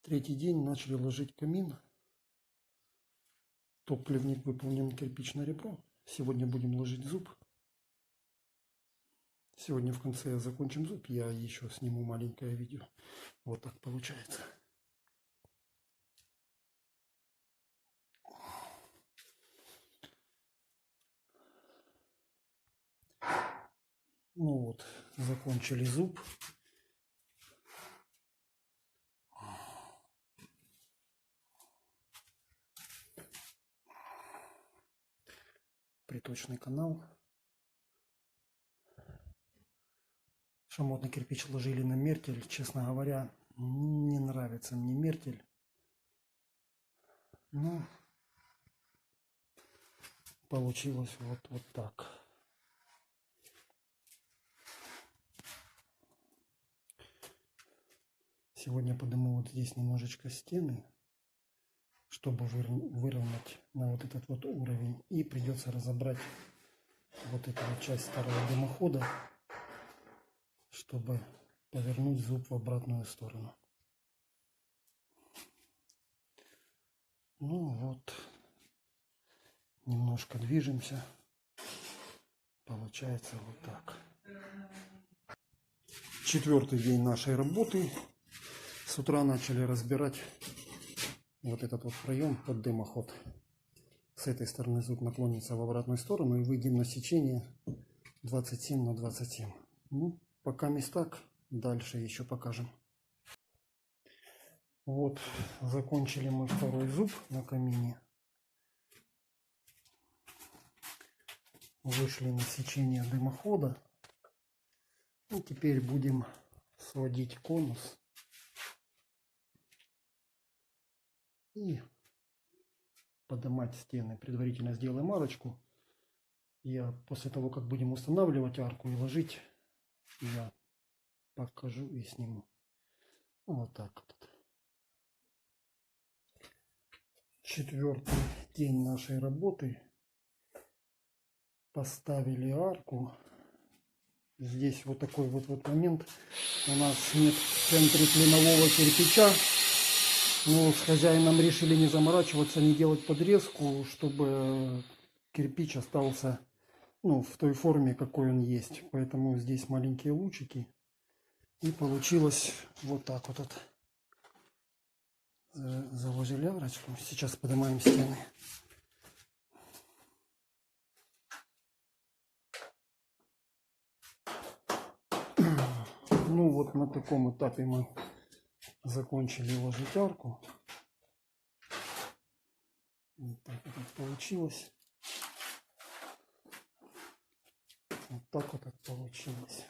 Третий день начали ложить камин. Топливник выполнен кирпичное ребро. Сегодня будем ложить зуб. Сегодня в конце закончим зуб. Я еще сниму маленькое видео. Вот так получается. Ну вот, закончили зуб. Приточный канал. Шамотный кирпич ложили на мертель. Честно говоря, не нравится мне мертель. Ну, получилось вот так. Сегодня подниму вот здесь немножечко стены, чтобы выровнять на вот этот вот уровень. И придется разобрать вот эту вот часть старого дымохода, чтобы повернуть зуб в обратную сторону. Ну вот, немножко движемся. Получается вот так. Четвертый день нашей работы. С утра начали разбирать вот этот вот проем под дымоход. С этой стороны зуб наклонится в обратную сторону и выйдем на сечение 27 на 27. Ну, пока так, дальше еще покажем. Вот, закончили мы второй зуб на камине. Вышли на сечение дымохода. И теперь будем сводить конус. И поднимать стены. Предварительно сделаем арочку. Я после того, как будем устанавливать арку и ложить, я покажу и сниму. Вот так вот. Четвертый день нашей работы. Поставили арку. Здесь вот такой вот момент. У нас нет в центре клинового кирпича. Но с хозяином решили не заморачиваться, не делать подрезку, чтобы кирпич остался, ну, в той форме, какой он есть. Поэтому здесь маленькие лучики. И получилось вот так вот. Заложили арочку. Сейчас поднимаем стены. Ну вот на таком этапе мы закончили ложить арку. Вот так вот получилось. Вот так вот получилось.